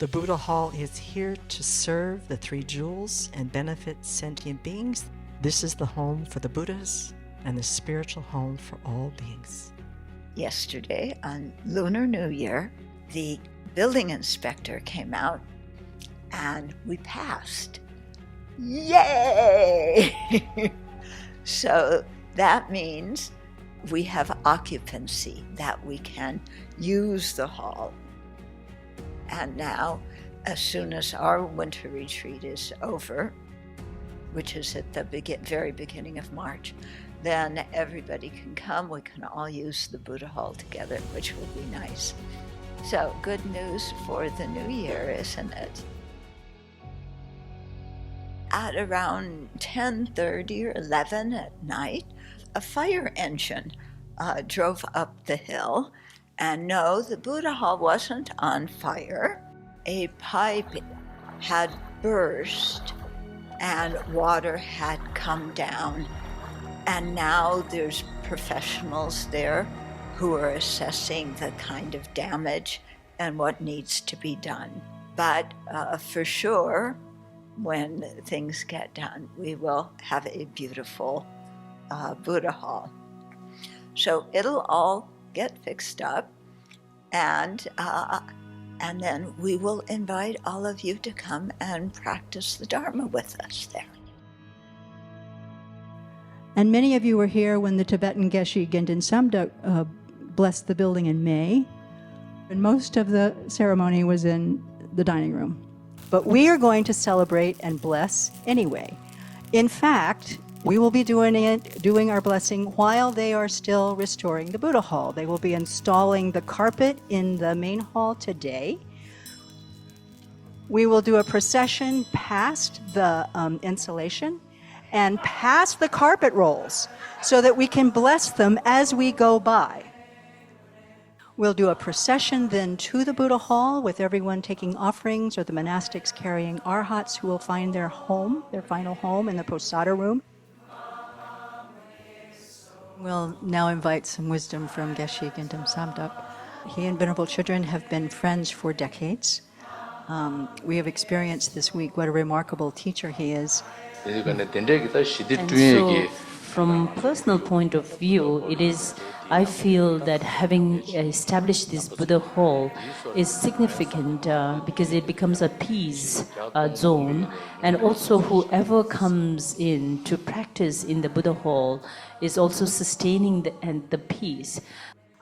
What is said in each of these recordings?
The Buddha Hall is here to serve the three jewels and benefit sentient beings. This is the home for the Buddhas and the spiritual home for all beings. Yesterday, on Lunar New Year, the building inspector came out and we passed. Yay! So that means we have occupancy, that we can use the hall. And now, as soon as our winter retreat is over, which is at the very beginning of March, then everybody can come. We can all use the Buddha Hall together, which will be nice. So good news for the new year, isn't it? At around 10:30 or 11 at night, a fire engine drove up the hill. And no, the Buddha Hall wasn't on fire. A pipe had burst and water had come down. And now there's professionals there who are assessing the kind of damage and what needs to be done. But for sure, when things get done, we will have a beautiful Buddha Hall. So it'll all get fixed up, and then we will invite all of you to come and practice the Dharma with us there. And many of you were here when the Tibetan Geshe Gendun blessed the building in May, and most of the ceremony was in the dining room. But we are going to celebrate and bless anyway. In fact, we will be doing our blessing while they are still restoring the Buddha Hall. They will be installing the carpet in the main hall today. We will do a procession past the insulation and past the carpet rolls so that we can bless them as we go by. We'll do a procession then to the Buddha Hall with everyone taking offerings, or the monastics carrying arhats who will find their home, their final home, in the posada room. We'll now invite some wisdom from Geshe Gendun Samdak. He and Venerable Chödrön have been friends for decades. We have experienced this week what a remarkable teacher he is. And so, from personal point of view, I feel that having established this Buddha Hall is significant because it becomes a peace zone, and also whoever comes in to practice in the Buddha Hall is also sustaining the peace.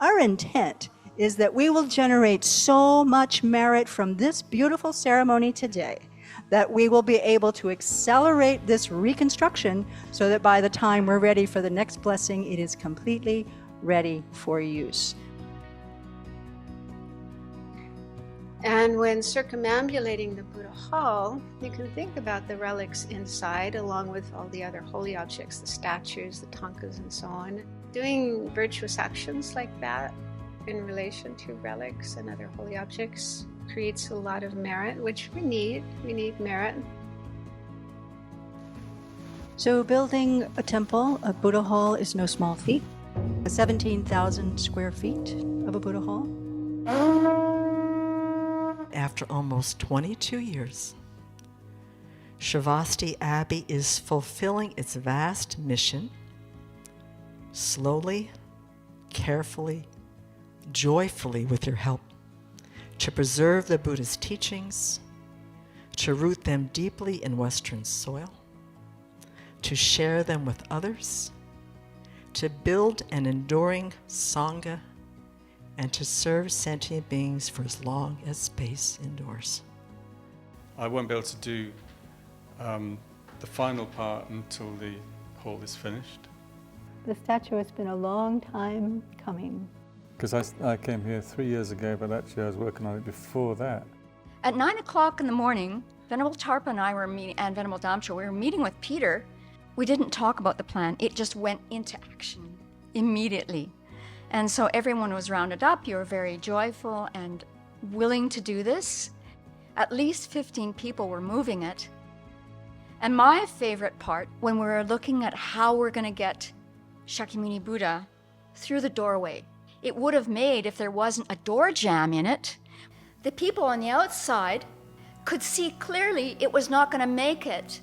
Our intent is that we will generate so much merit from this beautiful ceremony today that we will be able to accelerate this reconstruction so that by the time we're ready for the next blessing, it is completely ready for use. And when circumambulating the Buddha Hall, you can think about the relics inside along with all the other holy objects, the statues, the tankas, and so on. Doing virtuous actions like that in relation to relics and other holy objects creates a lot of merit, which we need. We need merit. So building a temple, a Buddha Hall, is no small feat. 17,000 square feet of a Buddha Hall. After almost 22 years, Sravasti Abbey is fulfilling its vast mission, slowly, carefully, joyfully with your help, to preserve the Buddha's teachings, to root them deeply in Western soil, to share them with others, to build an enduring sangha, and to serve sentient beings for as long as space endures. I won't be able to do the final part until the hall is finished. The statue has been a long time coming. Because I came here 3 years ago, but actually I was working on it before that. At 9 o'clock in the morning, Venerable Tarpa and I were meeting, and Venerable Damcho, we were meeting with Peter. We didn't talk about the plan. It just went into action immediately. And so everyone was rounded up. You were very joyful and willing to do this. At least 15 people were moving it. And my favorite part, when we were looking at how we're going to get Shakyamuni Buddha through the doorway, it would have made if there wasn't a door jamb in it. The people on the outside could see clearly it was not going to make it.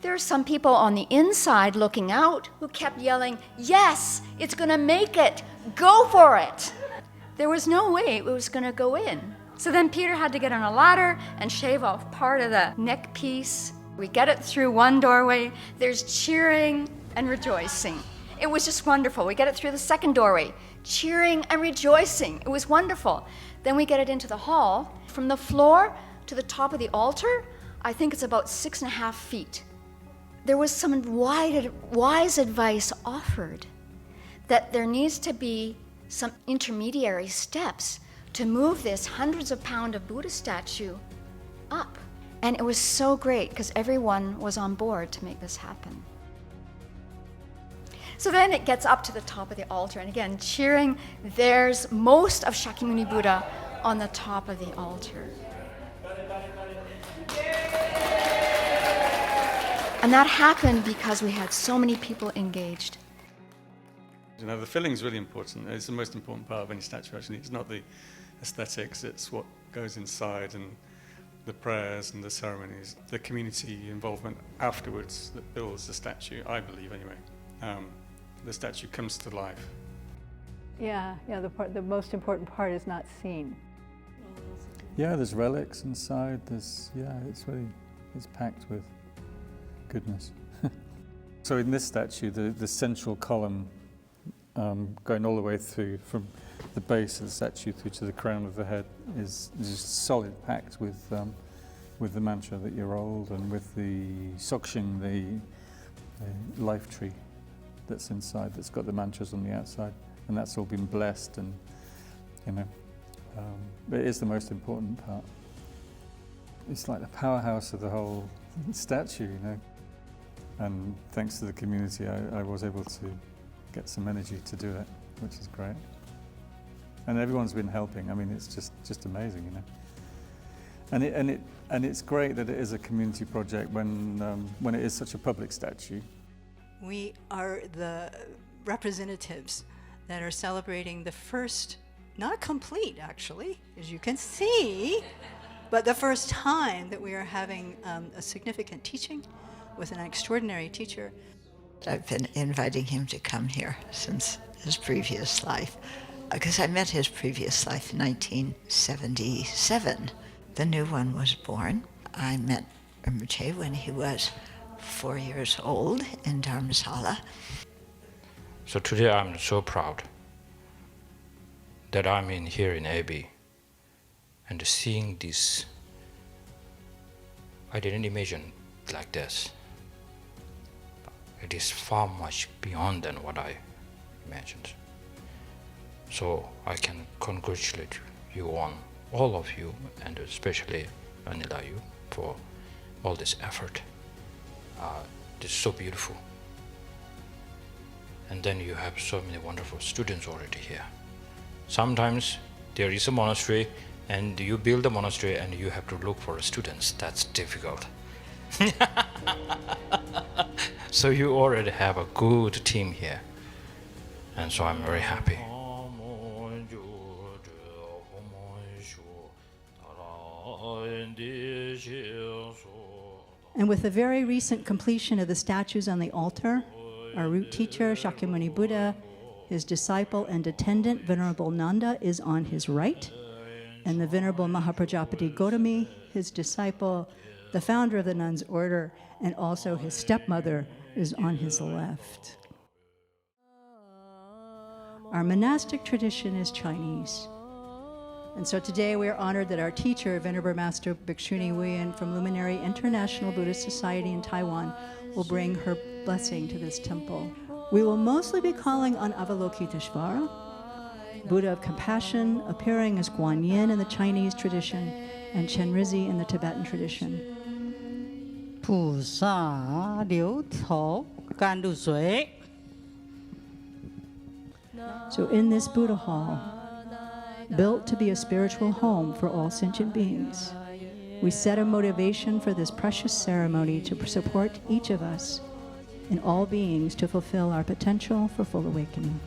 There are some people on the inside looking out who kept yelling, "Yes, it's going to make it. Go for it." There was no way it was going to go in. So then Peter had to get on a ladder and shave off part of the neck piece. We get it through one doorway. There's cheering and rejoicing. It was just wonderful. We get it through the second doorway, cheering and rejoicing. It was wonderful. Then we get it into the hall. From the floor to the top of the altar, I think it's about 6.5 feet. There was some wise advice offered that there needs to be some intermediary steps to move this hundreds of pounds of Buddha statue up. And it was so great because everyone was on board to make this happen. So then it gets up to the top of the altar, and again, cheering. There's most of Shakyamuni Buddha on the top of the altar. And that happened because we had so many people engaged. You know, the filling is really important. It's the most important part of any statue, actually. It's not the aesthetics, it's what goes inside, and the prayers and the ceremonies, the community involvement afterwards that builds the statue, I believe anyway. The statue comes to life. Yeah, the most important part is not seen. Yeah, there's relics inside. It's packed with goodness. So in this statue, the central column going all the way through from the base of the statue through to the crown of the head is just solid, packed with the mantra that you rolled, and with the sokshin, the life tree that's inside, that's got the mantras on the outside, and that's all been blessed, and it is the most important part. It's like the powerhouse of the whole statue, and thanks to the community I was able to get some energy to do it, which is great. And everyone's been helping. I mean, it's just amazing, And it's great that it is a community project when it is such a public statue. We are the representatives that are celebrating the first, not complete actually, as you can see, but the first time that we are having a significant teaching with an extraordinary teacher. I've been inviting him to come here since his previous life, because I met his previous life in 1977. The new one was born. I met Rinpoche when he was 4 years old in Dharamsala. So today I'm so proud that I'm here in Abbey, and seeing this, I didn't imagine like this. It is far much beyond than what I imagined. So I can congratulate you on, all of you, and especially Anila, you, for all this effort. It's so beautiful. And then you have so many wonderful students already here. Sometimes there is a monastery and you build a monastery and you have to look for students. That's difficult. So you already have a good team here. And so I'm very happy. And with the very recent completion of the statues on the altar, our root teacher, Shakyamuni Buddha, his disciple and attendant, Venerable Nanda, is on his right, and the Venerable Mahaprajapati Gautami, his disciple, the founder of the nuns' order, and also his stepmother, is on his left. Our monastic tradition is Chinese. And so today we are honored that our teacher, Venerable Master Bhikshuni Huyen from Luminary International Buddhist Society in Taiwan, will bring her blessing to this temple. We will mostly be calling on Avalokiteshvara, Buddha of compassion, appearing as Guan Yin in the Chinese tradition and Chenrizi in the Tibetan tradition. 菩萨留头甘露水. So in this Buddha hall, built to be a spiritual home for all sentient beings, we set a motivation for this precious ceremony to support each of us and all beings to fulfill our potential for full awakening.